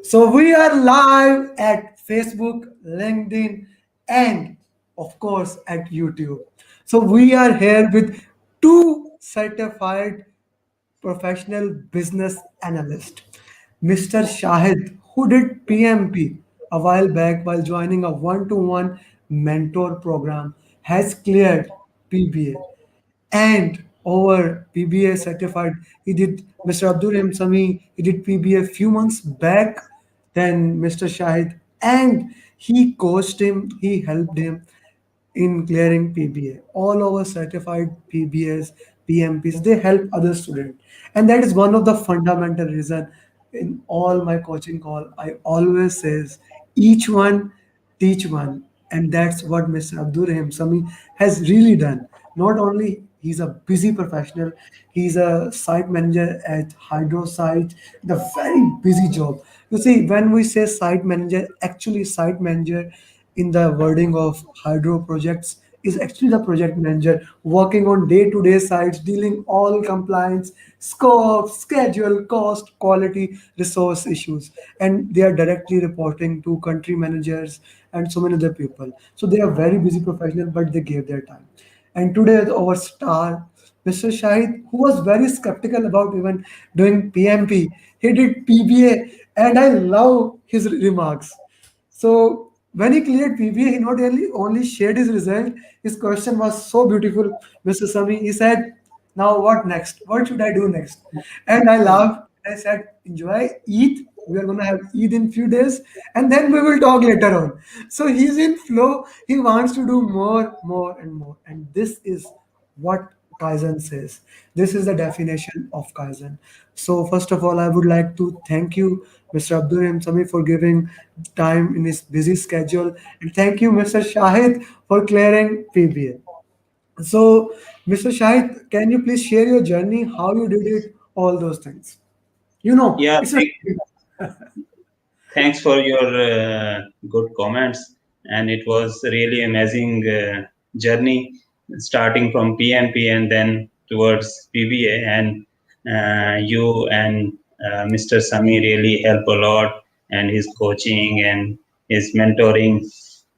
So we are live at Facebook, LinkedIn, and of course at YouTube. So we are here with two certified professional business analysts. Mr. Shahid, who did PMP a while back while joining a one-to-one mentor program, has cleared PBA and over PBA certified. He did Mr. Abdul Rahim Sami, he did PBA a few months back, then Mr. Shahid, and he coached him, he helped him in clearing PBA. All our certified PBAs, PMPs, they help other students. And that is one of the fundamental reason in all my coaching call, I always says each one teach one. And that's what Mr. Abdur Rahim Sami has really done. Not only he's a busy professional, he's a site manager at Hydro site, the very busy job. You see, when we say site manager, actually site manager in the wording of hydro projects is actually the project manager working on day-to-day sites, dealing all compliance, scope, schedule, cost, quality, resource issues, and they are directly reporting to country managers and so many other people. So they are very busy professionals, but they gave their time. And today, our star, Mr. Shahid, who was very skeptical about even doing PMP, he did PBA, and I love his remarks. So when he cleared PBA, he not only shared his result, his question was so beautiful, Mr. Sami. He said, now what next? What should I do next? And I laughed. I said, enjoy, eat. We are gonna have Eid in few days, and then we will talk later on. So he's in flow. He wants to do more, more, and more. And this is what Kaizen says. This is the definition of Kaizen. So first of all, I would like to thank you, Mr. Abdul Rahim Sami, for giving time in his busy schedule, and thank you, Mr. Shahid, for clearing PBA. So, Mr. Shahid, can you please share your journey, how you did it, all those things? You know, Yeah, it's a thanks for your good comments. And it was really amazing journey starting from PMP and then towards PBA. And you and Mr. Sami really help a lot, and his coaching and his mentoring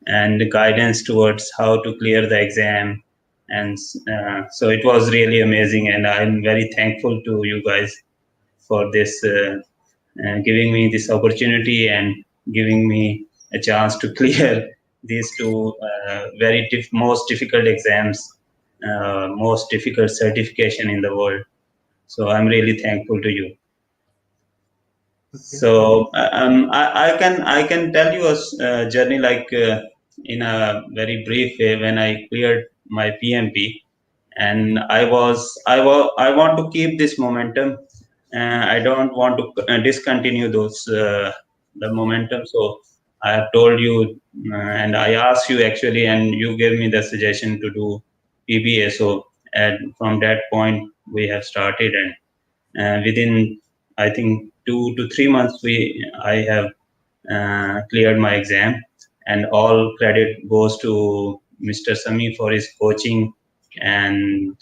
and guidance towards how to clear the exam. And so it was really amazing. And I'm very thankful to you guys for this. Giving me this opportunity and giving me a chance to clear these two most difficult exams, most difficult certification in the world. So I'm really thankful to you. okay. So I can tell you a journey like in a very brief way when I cleared my PMP, and I want to keep this momentum. I don't want to discontinue those the momentum. So I have told you, and I asked you actually, and you gave me the suggestion to do PBA. So and from that point we have started, and within I think 2 to 3 months I have cleared my exam, and all credit goes to Mr. Sami for his coaching, and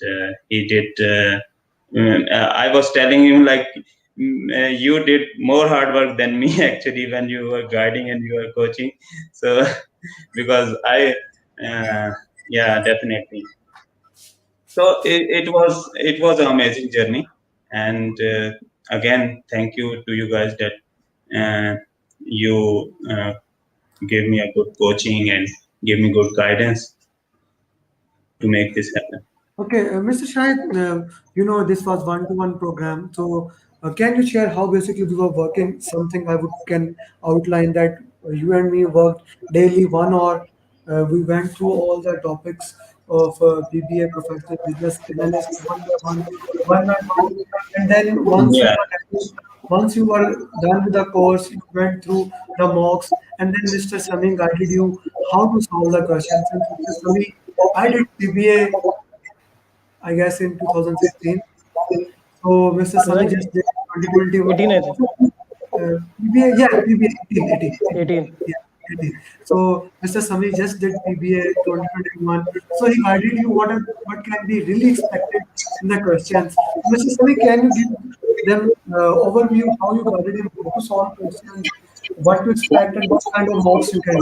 he did. I was telling him like you did more hard work than me actually when you were guiding and you were coaching. So because uh, yeah, definitely. So it was an amazing journey, and again, thank you to you guys that you gave me a good coaching and gave me good guidance to make this happen. Okay, Mr. Shahid, this was one-to-one program. So, can you share how basically we were working? Something I would can outline that you and me worked daily 1 hour. We went through all the topics of BBA, professional business analyst, one by one, and then Yeah, once you were done with the course, you went through the mocks, and then Mr. Sami guided you how to solve the questions. And Mr. Sami, I did BBA I guess in 2016. So Mr. Sami just did 2021. 2018 I think. PBA, yeah, PBA 18. 18. Yeah, 18. So Mr. Sami just did PBA 2021. So he guided you what can be really expected in the questions. Mr. Sami, can you give them overview how you guided him how to solve questions what to expect and what kind of marks you can.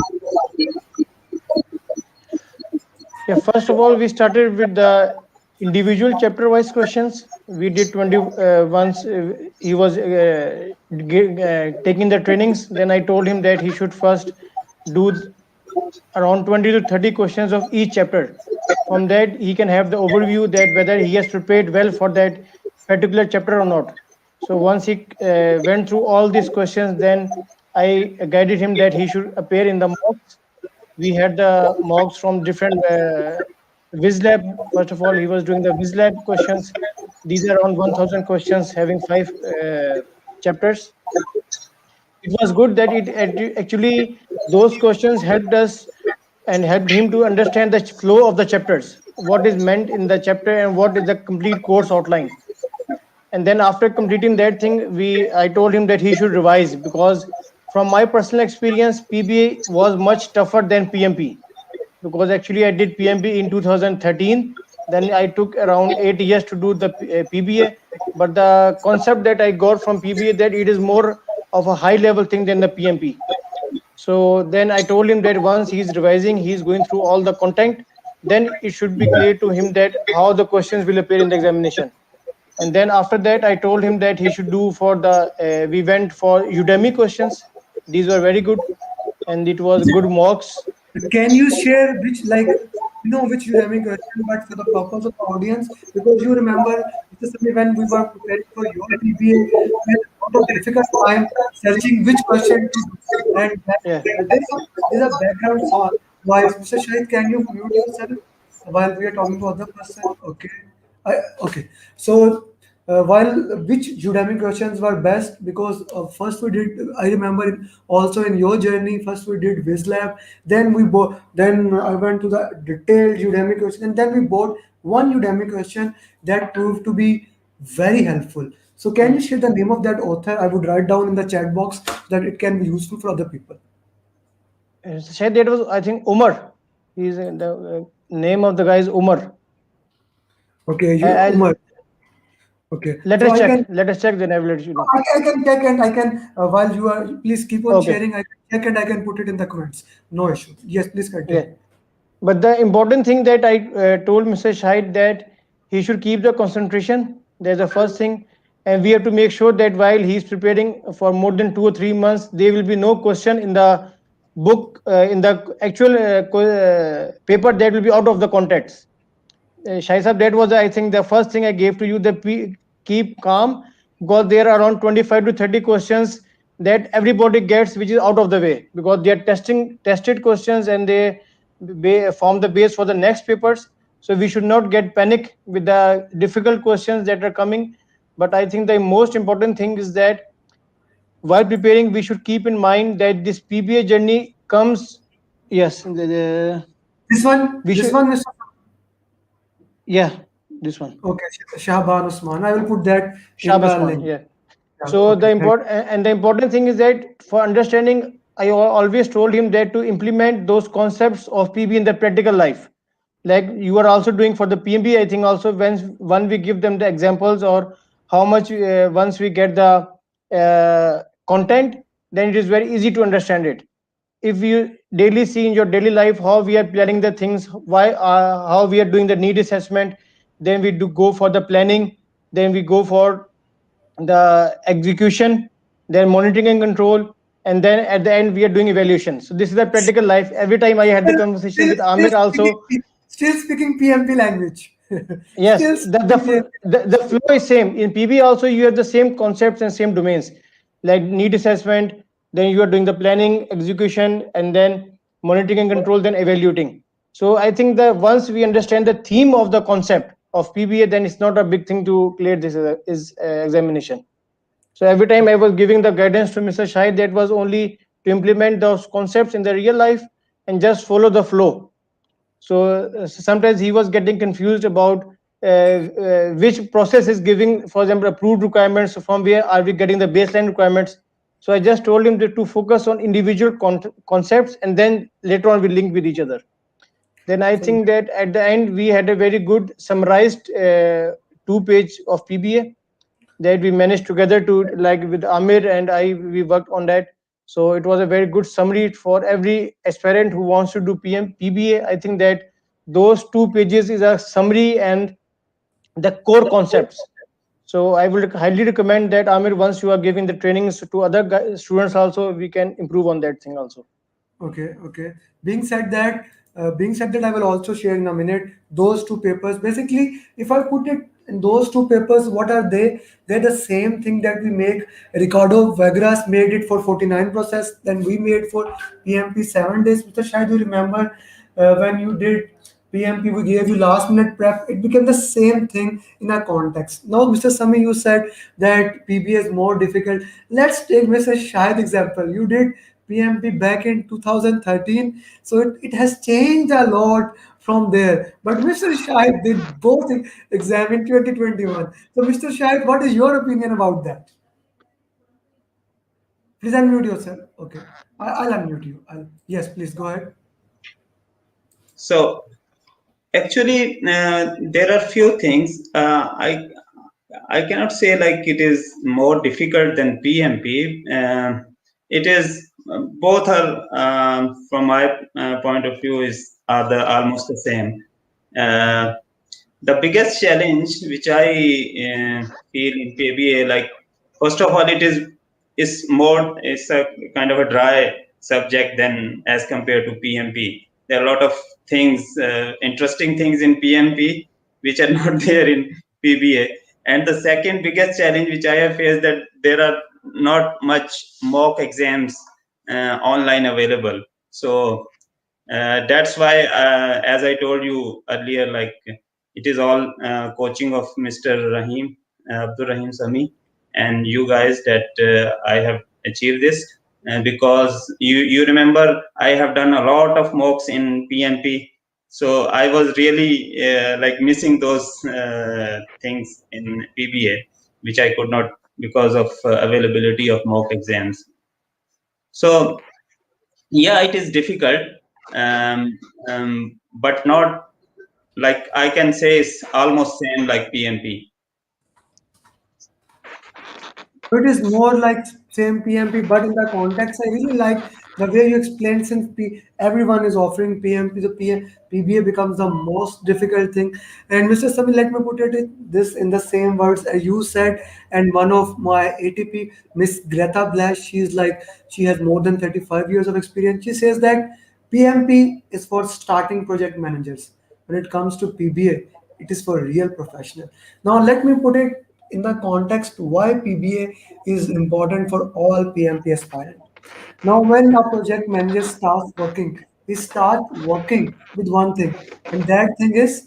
Yeah, first of all, we started with the individual chapter wise questions. We did 20 once he was taking the trainings. Then I told him that he should first do around 20 to 30 questions of each chapter. From that, he can have the overview that whether he has prepared well for that particular chapter or not. So once he went through all these questions, then I guided him that he should appear in the mocks. We had the mocks from different WizLab. First of all, he was doing the WizLab questions. These are around 1,000 questions having five chapters. It was good that actually those questions helped us and helped him to understand the flow of the chapters, what is meant in the chapter and what is the complete course outline. And then after completing that thing, we I told him that he should revise, because from my personal experience, PBA was much tougher than PMP, because actually I did PMP in 2013. Then I took around 8 years to do the PBA. But the concept that I got from PBA, that it is more of a high level thing than the PMP. So then I told him that once he's revising, he's going through all the content, then it should be clear to him that how the questions will appear in the examination. And then after that, I told him that he should do for the we went for Udemy questions. These were very good, and it was good mocks. Can you share which, like, which Udemy question, but for the purpose of the audience, because you remember, especially when we were preparing for your PBA, we had a lot of difficult time searching which question to do. And Yeah. there's a background noise. Mr. Shahid, can you mute yourself while we are talking to other person? Okay. Okay. So, while which Udemy questions were best, because first we did, I remember also in your journey, first we did WizLab, then then I went to the detailed Udemy question, and then we bought one Udemy question that proved to be very helpful. So, can you Hmm. share the name of that author? I would write down in the chat box that it can be useful for other people. Said that was, I think, Umar. He's the name of the guy is Umar. Okay, I'll Umar. Okay, let so us I can check. Let us check. Then I will let you know. I can check and I can, while you are, please keep on Okay. sharing. I can check and I can put it in the comments. No issue. Yes, please Yeah. continue. But the important thing that I told Mr. Shahid, that he should keep the concentration. That's the first thing. And we have to make sure that while he's preparing for more than 2 or 3 months, there will be no question in the book, in the actual paper, that will be out of the context. Shai Sahib, that was, I think, the first thing I gave to you, that keep calm, because there are around 25 to 30 questions that everybody gets, which is out of the way, because they are tested questions, and they form the base for the next papers. So we should not get panic with the difficult questions that are coming. But I think the most important thing is that while preparing, we should keep in mind that this PBA journey comes. Yes, we This should. one, Mr. Yeah, this one. Okay, Shahban Usman. I will put that in the Shabasman, link. yeah. Yeah, So the okay, thank important and the important thing is that for understanding, I always told him that to implement those concepts of PB in the practical life, like you are also doing for the PMB. I think also when we give them the examples, or how much once we get the content, then it is very easy to understand it. If you daily see in your daily life how we are planning the things, why how we are doing the need assessment, then we do go for the planning, then we go for the execution, then monitoring and control, and then at the end we are doing evaluation. So this is the practical life. Every time I had the you. conversation Still, with Amir also. still speaking PMP language. Yes, Still the speaking fl- PMP. the flow is same in PB. Also you have the same concepts and same domains, like need assessment, then you are doing the planning, execution, and then monitoring and control, then evaluating. So I think that once we understand the theme of the concept of PBA, then it's not a big thing to clear this is examination. So every time I was giving the guidance to Mr. Shahid, that was only to implement those concepts in the real life and just follow the flow. So sometimes he was getting confused about which process is giving, for example, approved requirements, from where are we getting the baseline requirements. So I just told him to focus on individual concepts, and then later on we link with each other. Then I So think that at the end we had a very good summarized 2 page of PBA that we managed together to, like with Amir and I, we worked on that. So it was a very good summary for every aspirant who wants to do PBA. I think that those 2 pages is a summary and the core concepts. So I will highly recommend that, Amir, once you are giving the trainings to other students also, we can improve on that thing also. Okay, okay. Being said that, I will also share in a minute those two papers. Basically, if I put it in those two papers, what are they? They're the same thing that we make. Ricardo Vagras made it for 49 process, then we made for PMP 7 days. Mr. Shahid, you remember when you did PMP, we gave you last minute prep. It became the same thing in a context. Now, Mr. Sami, you said that PBA is more difficult. Let's take Mr. Shahid example. You did PMP back in 2013, so it has changed a lot from there. But Mr. Shahid did both exam in 2021. So, Mr. Shahid, what is your opinion about that? Please unmute yourself. Okay, I'll unmute you. Yes, please go ahead. So actually, there are few things. I cannot say like it is more difficult than PMP. It is both are from my point of view is are the almost the same. Uh, the biggest challenge which I feel in PBA, like first of all, it's a kind of a dry subject than as compared to PMP. There are a lot of things, interesting things in PMP which are not there in PBA. And the second biggest challenge which I have faced that there are not much mock exams online available. So that's why, as I told you earlier, like it is all coaching of Mr. Abdul Rahim Sami, and you guys that I have achieved this. Because you remember I have done a lot of mocks in PNP, so I was really like missing those things in PBA, which I could not because of availability of mock exams. So yeah, it is difficult, but not like I can say it's almost same like PMP. So it is more like same PMP, but in the context, I really like the way you explained since everyone is offering PMP, the PBA becomes the most difficult thing. And Mr. Sami, let me put this in the same words as you said. And one of my ATP, Miss Greta Blash, she has more than 35 years of experience. She says that PMP is for starting project managers. When it comes to PBA, it is for real professional. Now, let me put it in the context why PBA is important for all PMP aspirants. Now, when a project manager starts working, he starts working with one thing, and that thing is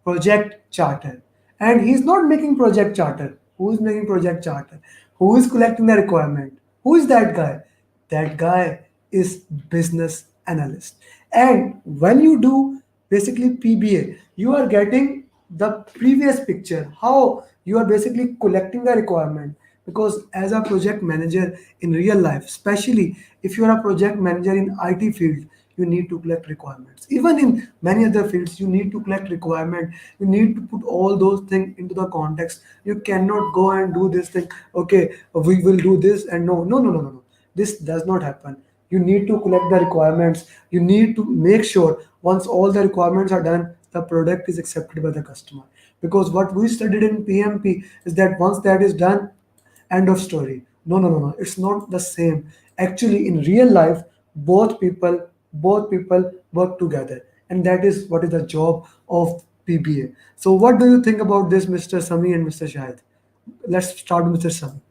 project charter. And he's not making project charter. Who is making project charter? Who is collecting the requirement? Who is that guy? That guy is business analyst. And when you do basically PBA, you are getting the previous picture, how you are basically collecting the requirement. Because as a project manager in real life, especially if you are a project manager in IT field, you need to collect requirements. Even in many other fields, you need to collect requirement. You need to put all those things into the context. You cannot go and do this thing. Okay, we will do this, and no. This does not happen. You need to collect the requirements. You need to make sure once all the requirements are done, the product is accepted by the customer. Because what we studied in PMP is that once that is done, end of story. No. It's not the same. Actually, in real life, both people work together, and that is what is the job of PBA. So, what do you think about this, Mr. Sami and Mr. Shahid? Let's start with Mr. Sami.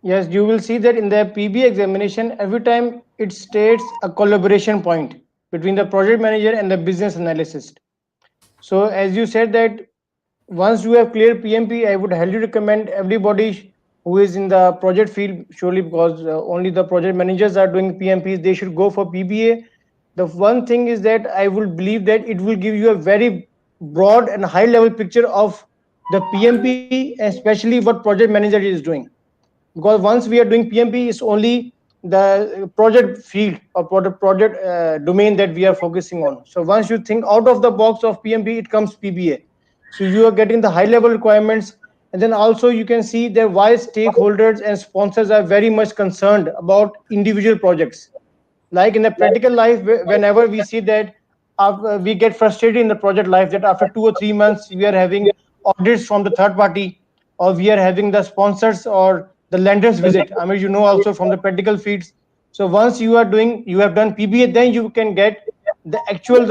Yes, you will see that in the PB examination, every time it states a collaboration point between the project manager and the business analyst. So, as you said that once you have cleared PMP, I would highly recommend everybody who is in the project field, surely because only the project managers are doing PMPs, they should go for PBA. The one thing is that I will believe that it will give you a very broad and high level picture of the PMP, especially what project manager is doing. Because once we are doing PMP, it's only the project field or project domain that we are focusing on. So once you think out of the box of PMP, it comes PBA. So you are getting the high level requirements, And then also you can see that why stakeholders and sponsors are very much concerned about individual projects. Like in the practical life, whenever we see that we get frustrated in the project life that after 2 or 3 months we are having audits from the third party, or we are having the sponsors or the lenders visit. I mean, also from the practical feeds. So once you have done PBA, then you can get the actual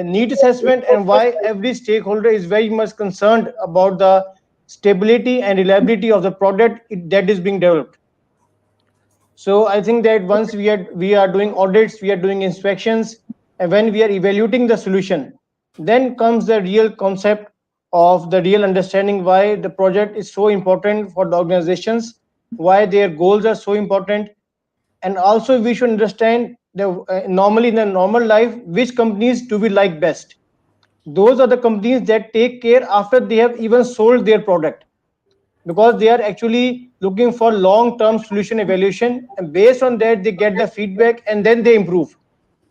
need assessment, and why every stakeholder is very much concerned about the stability and reliability of the product that is being developed. So I think that once we are doing audits, we are doing inspections, and when we are evaluating the solution, then comes the real concept of the real understanding why the project is so important for the organizations, why their goals are so important. And also we should understand the normally in the normal life, which companies do we like best. Those are the companies that take care after they have even sold their product, because they are actually looking for long term solution evaluation, and based on that they get the feedback and then they improve.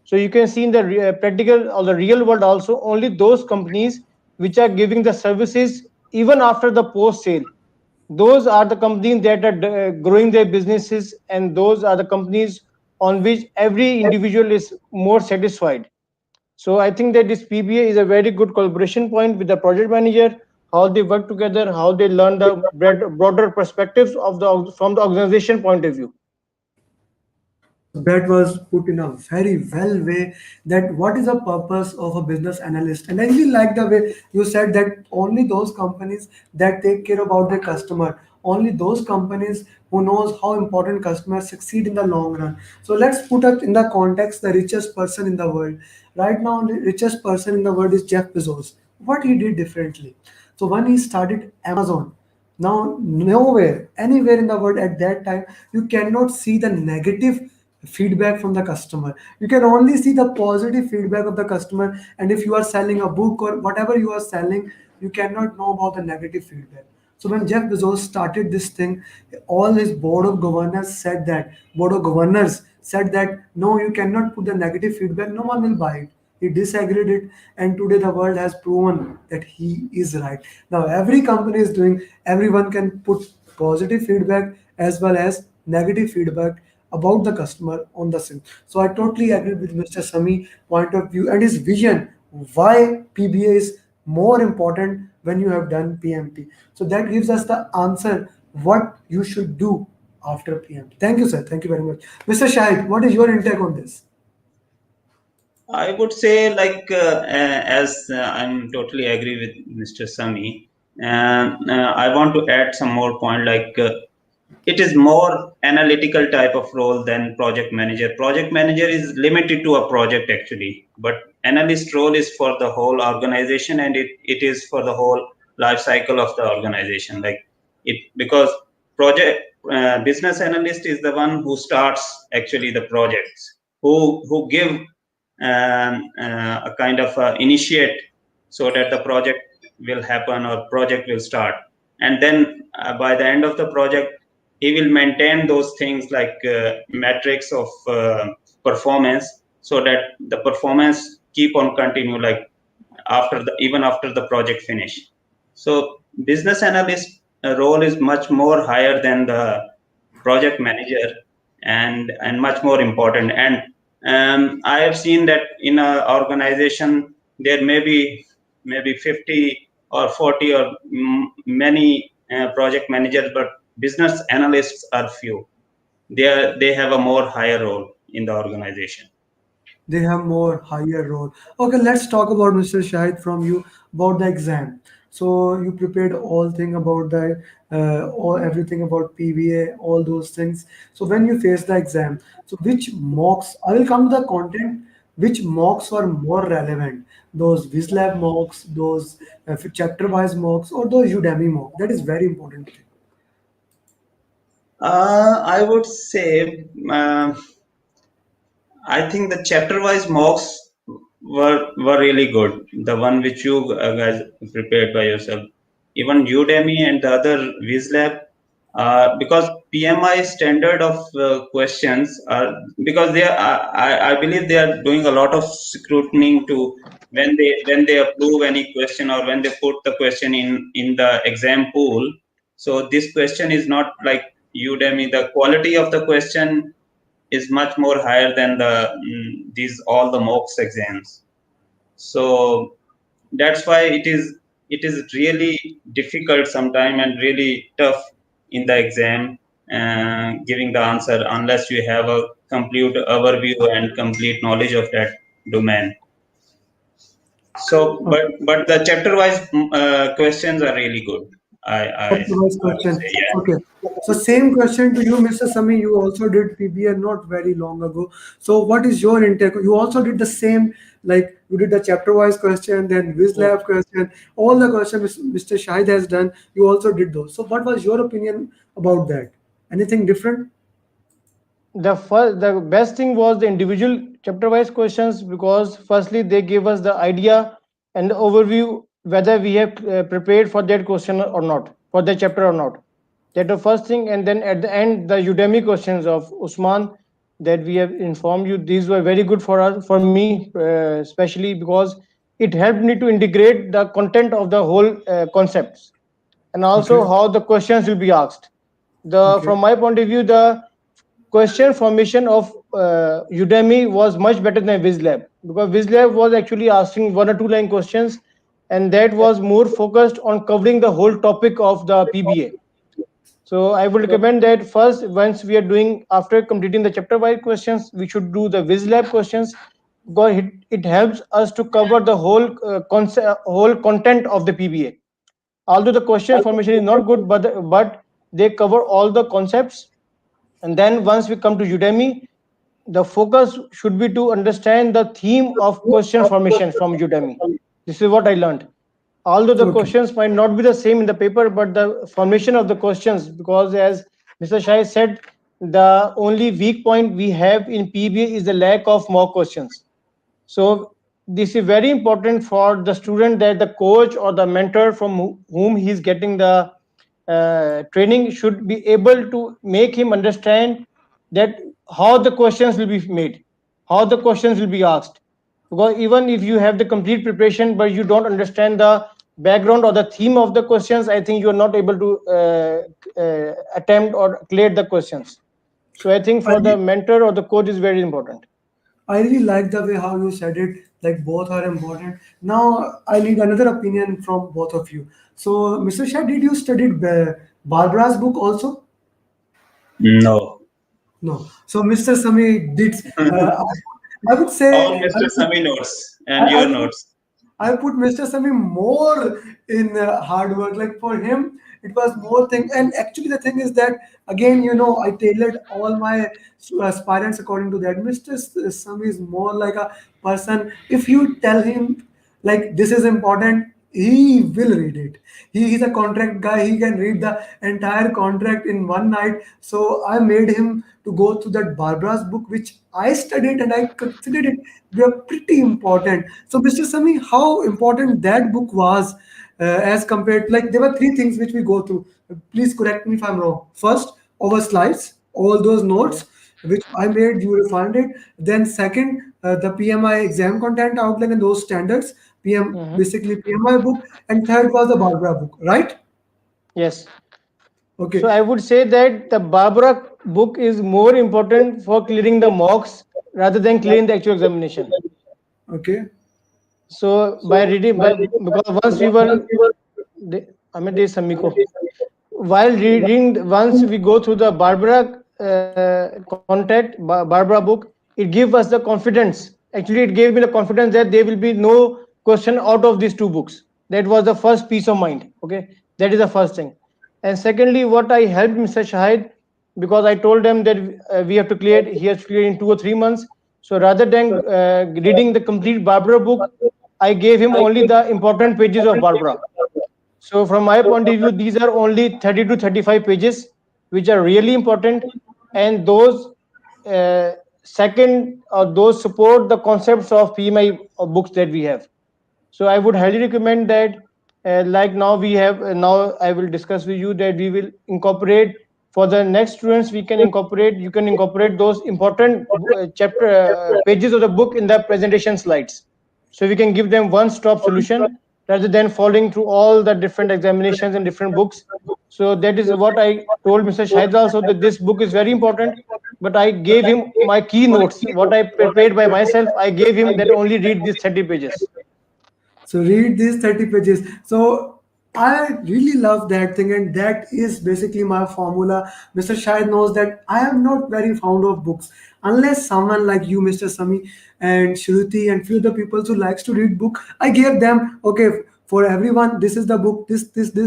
So you can see in the practical or the real world also, only those companies which are giving the services even after the post sale, those are the companies that are growing their businesses, and those are the companies on which every individual is more satisfied. So I think that this PBA is a very good collaboration point with the project manager, how they work together, how they learn the broader perspectives of the from the organization point of view. So that was put in a very well way, that what is the purpose of a business analyst. And I really like the way you said that only those companies that take care about their customer, only those companies who knows how important customers succeed in the long run. So let's put it in the context, the richest person in the world. Right now, the richest person in the world is Jeff Bezos. What he did differently. So when he started Amazon, now nowhere, anywhere in the world at that time, you cannot see the negative feedback from the customer. You can only see the positive feedback of the customer. And if you are selling a book or whatever you are selling, you cannot know about the negative feedback. So when Jeff Bezos started this thing, all his board of governors said that no, you cannot put the negative feedback, no one will buy it. He disagreed it, and today the world has proven that he is right. Now every company is doing, everyone can put positive feedback as well as negative feedback about the customer on the sim. So I totally agree with Mr. Sami point of view and his vision why PBA is more important when you have done PMP. So that gives us the answer what you should do after PMP. Thank you, sir. Thank you very much. Mr. Shahid, what is your intake on this? I would say, like, as I'm totally agree with Mr. Sami, and I want to add some more point. Like, it is more analytical type of role than project manager. Project manager is limited to a project actually, but analyst role is for the whole organization, and it is for the whole life cycle of the organization. Like it, because project business analyst is the one who starts actually the projects, who give a kind of initiate so that the project will happen or project will start, and then by the end of the project he will maintain those things like metrics of performance, so that the performance keep on continue, like after the even after the project finish. So business analyst role is much more higher than the project manager, and much more important. And I have seen that in a organization there may be maybe 50 or 40 or many project managers, but business analysts are few. They have a more higher role in the organization. They have more higher role. Okay, let's talk about Mr. Shahid from you about the exam. So you prepared all thing about the all everything about PVA, all those things. So when you face the exam, so which mocks? I will come to the content. Which mocks are more relevant? Those Wizlab mocks, those chapter-wise mocks, or those Udemy mock? That is very important. I would say, I think the chapter-wise mocks were really good. The one which you guys prepared by yourself, even Udemy and the other Wizlab, because PMI standard of questions are, because they are, I believe they are doing a lot of scrutiny to when they approve any question or when they put the question in the exam pool. So this question is not like Udemy. The quality of the question is much more higher than these all the mocks exams. So that's why it is really difficult sometimes and really tough in the exam giving the answer unless you have a complete overview and complete knowledge of that domain. So but the chapter wise questions are really good. Optimized I would question. say, yeah. Okay. So same question to you, Mr. Sami. You also did PBA not very long ago. So what is your intake? You also did the same, like you did the chapter-wise question, then Viz Yeah. Lab question, all the questions Mr. Shahid has done. You also did those. So what was your opinion about that? Anything different? The best thing was the individual chapter wise questions, because firstly they gave us the idea and the overview whether we have prepared for that question or not, for that chapter or not. That the first thing. And then at the end, the Udemy questions of Usman that we have informed you, these were very good for us, for me, especially because it helped me to integrate the content of the whole concepts, and also Okay. how the questions will be asked. The Okay. From my point of view, the question formation of Udemy was much better than Vizlab, because Vizlab was actually asking one or two line questions, and that was more focused on covering the whole topic of the PBA. So I would recommend that first, once we are doing, after completing the chapter wise questions, we should do the Vizlab questions, because it helps us to cover the whole concept, whole content of the PBA. Although the question formation is not good, but they cover all the concepts. And then once we come to Udemy, the focus should be to understand the theme of question formation from Udemy. This is what I learned. Although the Okay. questions might not be the same in the paper, but the formation of the questions, because as Mr. Shai said, the only weak point we have in PBA is the lack of mock questions. So this is very important for the student, that the coach or the mentor from whom he is getting the training should be able to make him understand that how the questions will be made, how the questions will be asked. Because even if you have the complete preparation, but you don't understand the background or the theme of the questions, I think you are not able to attempt or clear the questions. So I think I, for the mentor or the coach is very important. I really like the way how you said it. Like both are important. Now I need another opinion from both of you. So, Mr. Shah, did you study Barbara's book also? No. No. So, Mr. Sami did. I would All say Mr. Sami notes and I your put notes. I put Mr. Sami more in hard work. Like for him, it was more thing. And actually, the thing is that again, I tailored all my aspirants according to that. Mr. Sami is more like a person. If you tell him like this is important, he will read it. He is a contract guy. He can read the entire contract in one night. So I made him to go through that Barbara's book, which I studied and I considered it were pretty important. So, Mr. Sami, how important that book was as compared, like there were three things which we go through. Please correct me if I'm wrong. First, our slides, all those Yeah. notes which I made, you will find it. Then second, the PMI exam content outline and those standards, Mhm. basically PMI book. And third was the Barbara book, right? Yes. So Okay, I would say that the Barbara book is more important for clearing the mocks rather than clearing the actual examination. okay, So by reading, because once we were, I mean, there's Samiko. While reading, once we go through the Barbara Barbara book, it gives us the confidence. Actually, it gave me the confidence that there will be no question out of these two books. That was the first peace of mind. Okay, that is the first thing. And secondly, what I helped Mr. Shahid, because I told them that we have to clear it, he has to clear in 2 or 3 months. So rather than reading the complete Barbara book, I gave him only the important pages of Barbara. So from my point of view, these are only 30 to 35 pages, which are really important, and those uh, second those support the concepts of PMI books that we have. So I would highly recommend that. Like now we have now I will discuss with you that we will incorporate for the next students. We can incorporate You can incorporate those important chapter pages of the book in the presentation slides, so we can give them one stop solution rather than following through all the different examinations and different books. So that is what I told Mr. Shahid also, that this book is very important. But I gave him my keynotes, what I prepared by myself. I gave him that only read these 30 pages. So read these 30 pages. So I really love that thing, and that is basically my formula. Mr. Shahid knows that I am not very fond of books unless someone like you, Mr. Sami, and Shruti, and few other people who likes to read book. I gave them, okay, for everyone, this is the book, this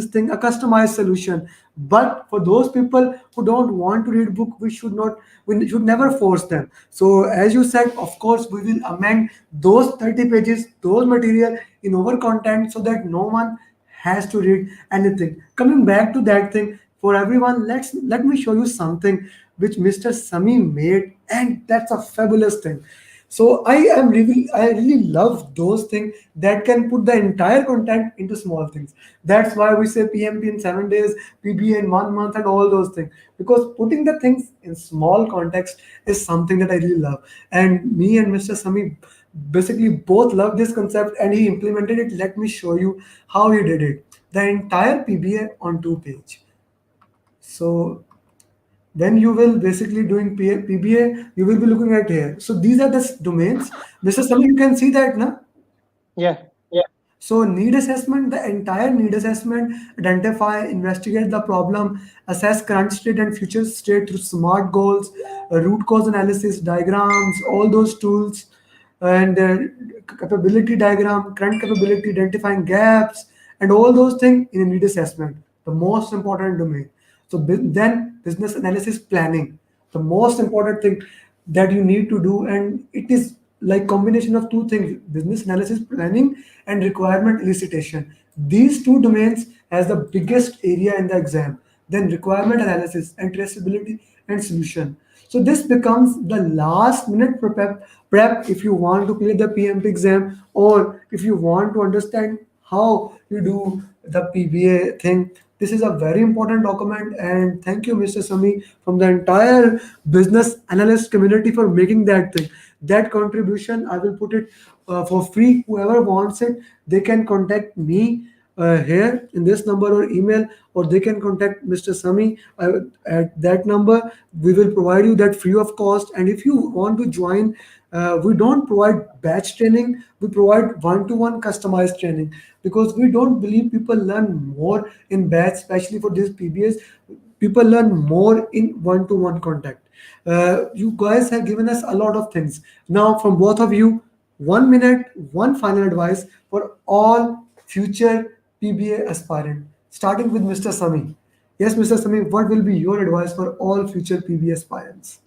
thing, a customized solution. But for those people who don't want to read book, we should never force them. So as you said, of course we will amend those 30 pages, those material in our content, so that no one has to read anything. Coming back to that thing, for everyone, let me show you something which Mr. Sami made, and that's a fabulous thing. So I really love those things that can put the entire content into small things. That's why we say PMP in 7 days, PBA in 1 month, and all those things. Because putting the things in small context is something that I really love. And me and Mr. Sami basically both love this concept, and he implemented it. Let me show you how he did it. The entire PBA on 2 page. So then you will basically doing PBA, you will be looking at here. So these are the domains. This is something you can see that, na? Yeah. So need assessment, the entire need assessment, identify, investigate the problem, assess current state and future state through SMART goals, root cause analysis, diagrams, all those tools, and capability diagram, current capability, identifying gaps, and all those things in a need assessment, the most important domain. So then business analysis planning, the most important thing that you need to do, and it is like combination of two things: business analysis planning and requirement elicitation. These two domains has the biggest area in the exam. Then requirement analysis and traceability and solution. So this becomes the last minute prep if you want to clear the PMP exam, or if you want to understand how you do the PBA thing. This is a very important document, and thank you, Mr. Sami, from the entire business analyst community for making that thing. That contribution, I will put it for free. Whoever wants it, they can contact me here in this number or email, or they can contact Mr. Sami at that number. We will provide you that free of cost. And if you want to join, we don't provide batch training, we provide one-to-one customized training, because we don't believe people learn more in batch, especially for these PBS. People learn more in one-to-one contact. You guys have given us a lot of things. Now, from both of you, 1 minute, one final advice for all future PBA aspirant, starting with Mr. Sami. Yes, Mr. Sami, what will be your advice for all future PBA aspirants?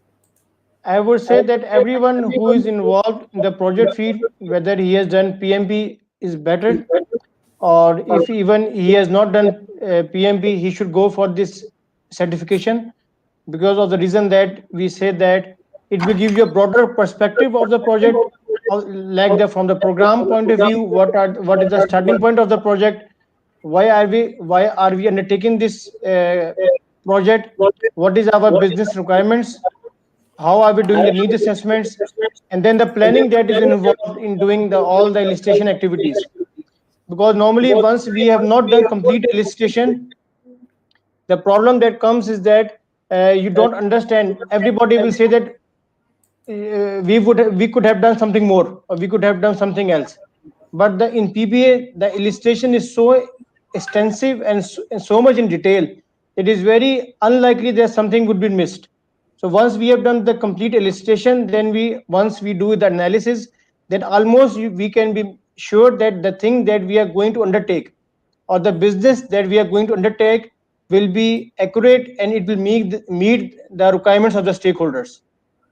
I would say that everyone who is involved in the project field, whether he has done PMP, is better, or if even he has not done PMP, he should go for this certification, because of the reason that we say that it will give you a broader perspective of the project, like the from the program point of view, what is the starting point of the project, why are we undertaking this project, what is our business requirements, how are we doing the need assessments, and then the planning that is involved in doing the all the illustration activities. Because normally once we have not done complete illustration, the problem that comes is that you don't understand. Everybody will say that we could have done something more, or we could have done something else. But the in PPA the illustration is so extensive and so much in detail, it is very unlikely that something would be missed. So once we have done the complete illustration, then we once we do the analysis, then almost we can be sure that the thing that we are going to undertake, or the business that we are going to undertake, will be accurate, and it will meet the requirements of the stakeholders.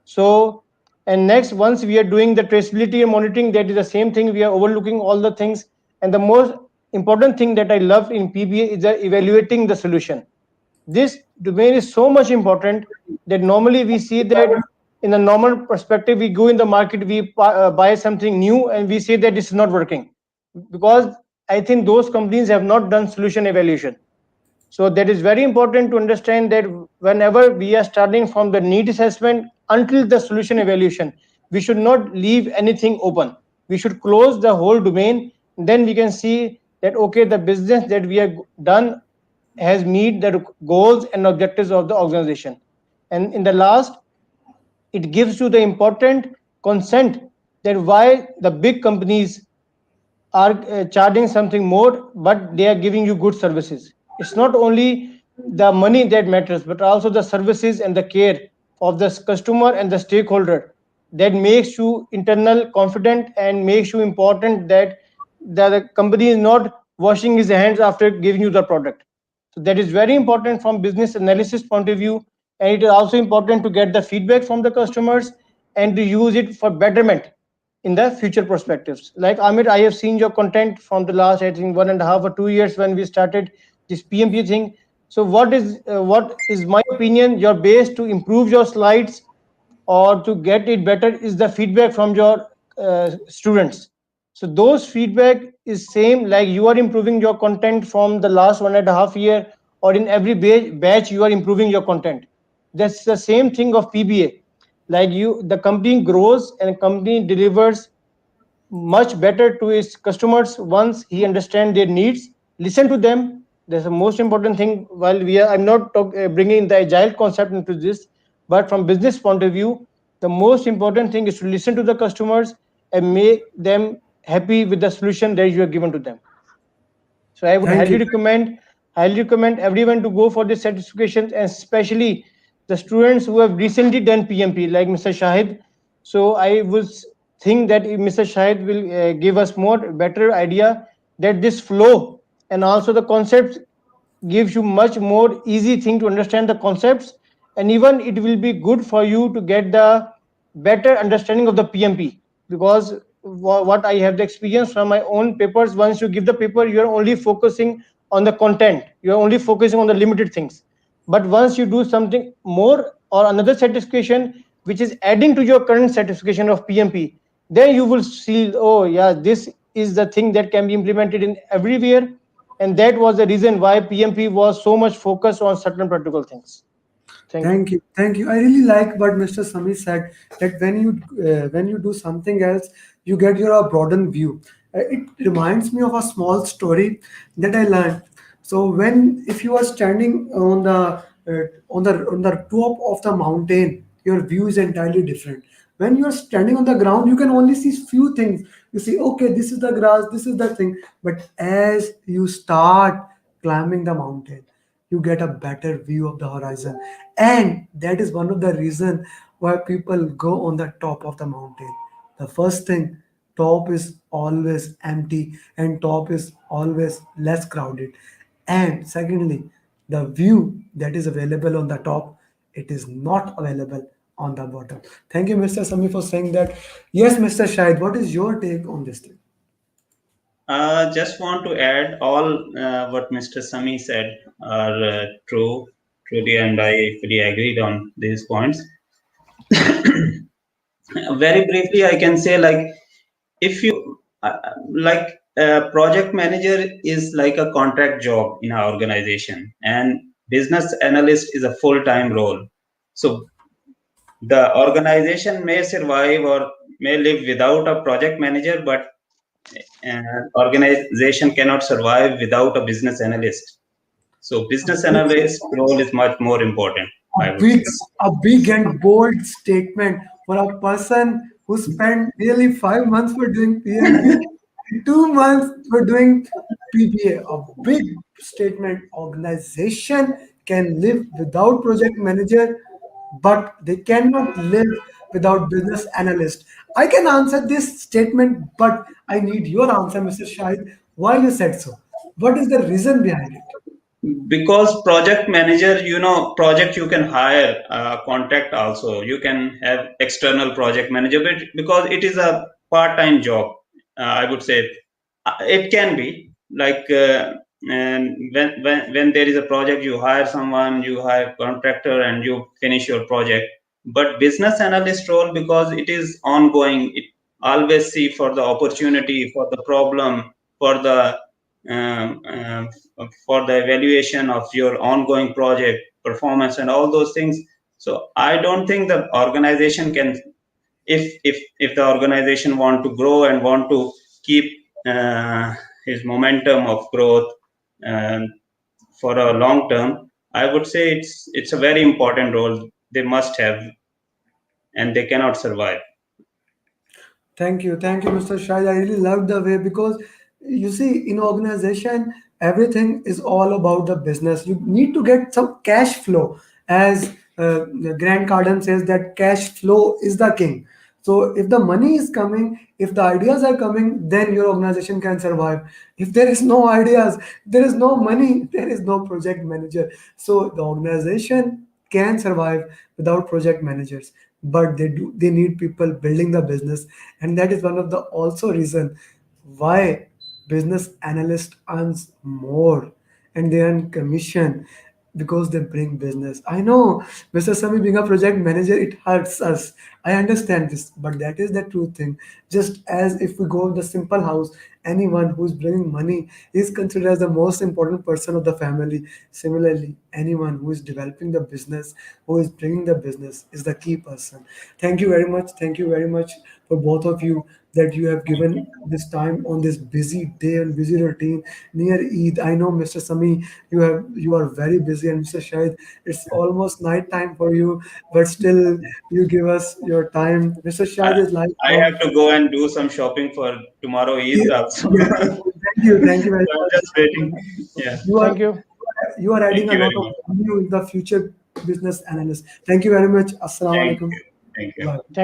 So, and next, once we are doing the traceability and monitoring, that is the same thing. We are overlooking all the things. And the most important thing that I love in PBA is the evaluating the solution. This domain is so much important that normally we see that in a normal perspective, we go in the market, we buy something new, and we say that it's not working, because I think those companies have not done solution evaluation. So that is very important to understand that whenever we are starting from the need assessment until the solution evaluation, we should not leave anything open. We should close the whole domain. Then we can see that okay, the business that we have done has meet the goals and objectives of the organization. And in the last, it gives you the important consent that why the big companies are charging something more, but they are giving you good services. It's not only the money that matters, but also the services and the care of the customer and the stakeholder that makes you internal confident and makes you important that the company is not washing his hands after giving you the product. So that is very important from business analysis point of view, and it is also important to get the feedback from the customers and to use it for betterment in the future perspectives. Like Amit, I have seen your content from the last, I think, 1.5 or 2 years when we started this PMP thing. So what is my opinion? Your base to improve your slides or to get it better is the feedback from your students. So those feedback is same like you are improving your content from the last 1.5 year, or in every batch you are improving your content. That's the same thing of PBA. Like you, the company grows and company delivers much better to his customers once he understand their needs, listen to them. That's the most important thing. While we are, I'm not bringing the agile concept into this, but from business point of view, the most important thing is to listen to the customers and make them happy with the solution that you have given to them. So I would Thank you. highly recommend everyone to go for this certification, and especially the students who have recently done PMP, like Mr. Shahid. So I would think that if Mr. Shahid will give us more better idea that this flow and also the concepts gives you much more easy thing to understand the concepts, and even it will be good for you to get the better understanding of the PMP, because what I have the experience from my own papers, once you give the paper you are only focusing on the content, you are only focusing on the limited things. But once you do something more or another certification which is adding to your current certification of PMP, then you will see, oh yeah, this is the thing that can be implemented in everywhere. And that was the reason why PMP was so much focused on certain practical things. Thank you. Thank you, thank you. I really like what Mr. Sami said, that when you do something else, you get your broadened view. It reminds me of a small story that I learned. So when if you are standing on the top of the mountain, your view is entirely different. When you are standing on the ground, you can only see few things. You see, okay, this is the grass, this is the thing. But as you start climbing the mountain, you get a better view of the horizon, and that is one of the reason why people go on the top of the mountain. The first thing, top is always empty and top is always less crowded, and secondly, the view that is available on the top, it is not available on the bottom. Thank you, Mr. Sami, for saying that. Yes, Mr. Shahid, what is your take on this thing? Just want to add all what Mr. Sami said are truly, and I fully agreed on these points. Very briefly, I can say, like, if you like project manager is like a contract job in our organization, and business analyst is a full-time role. So the organization may survive or may live without a project manager, but organization cannot survive without a business analyst. So business analyst role is much more important, a I would big say. a big and bold statement for a person who spent nearly 5 months for doing PMP and 2 months for doing PPA. A big statement. Organization can live without project manager, but they cannot live without business analyst. I can answer this statement, but I need your answer, Mr. Shahid. Why you said so? What is the reason behind it? Because project manager, project you can hire contract also. You can have external project manager, but because it is a part-time job, I would say it can be like and when there is a project, you hire someone, you hire contractor, and you finish your project. But business analyst role, because it is ongoing, it always see for the opportunity, for the problem, for the um, um, for the evaluation of your ongoing project performance and all those things. So I don't think the organization can, if the organization want to grow and want to keep his momentum of growth, um, for a long term, I would say it's a very important role they must have, and they cannot survive. Thank you, Mr. Shahid. I really love the way because you see, in organization, everything is all about the business. You need to get some cash flow, as Grant Cardone says that cash flow is the king. So if the money is coming, if the ideas are coming, then your organization can survive. If there is no ideas, there is no money, there is no project manager. So the organization can survive without project managers, but they need people building the business, and that is one of the also reason why business analyst earns more and they earn commission, because they bring business. I know, Mr. Sami, being a project manager, it hurts us. I understand this, but that is the true thing. Just as if we go in the simple house, anyone who is bringing money is considered as the most important person of the family. Similarly, anyone who is developing the business, who is bringing the business, is the key person. Thank you very much. Thank you very much for both of you that you have Thank given you. this time on this busy day and busy routine near Eid. I know, Mr. Sami, you are very busy, and Mr. Shahid, it's almost night time for you, but still you give us your time. Mr. I, Shahid is like I from have to go and do some shopping for tomorrow Eid also. yes. So Thank you very I'm much. just waiting. Yeah. You are Thank you. you are adding Thank a you lot very of much. value in the future business analyst. Thank you very much. Assalamu Thank alaikum. you. Thank you. Bye. Thank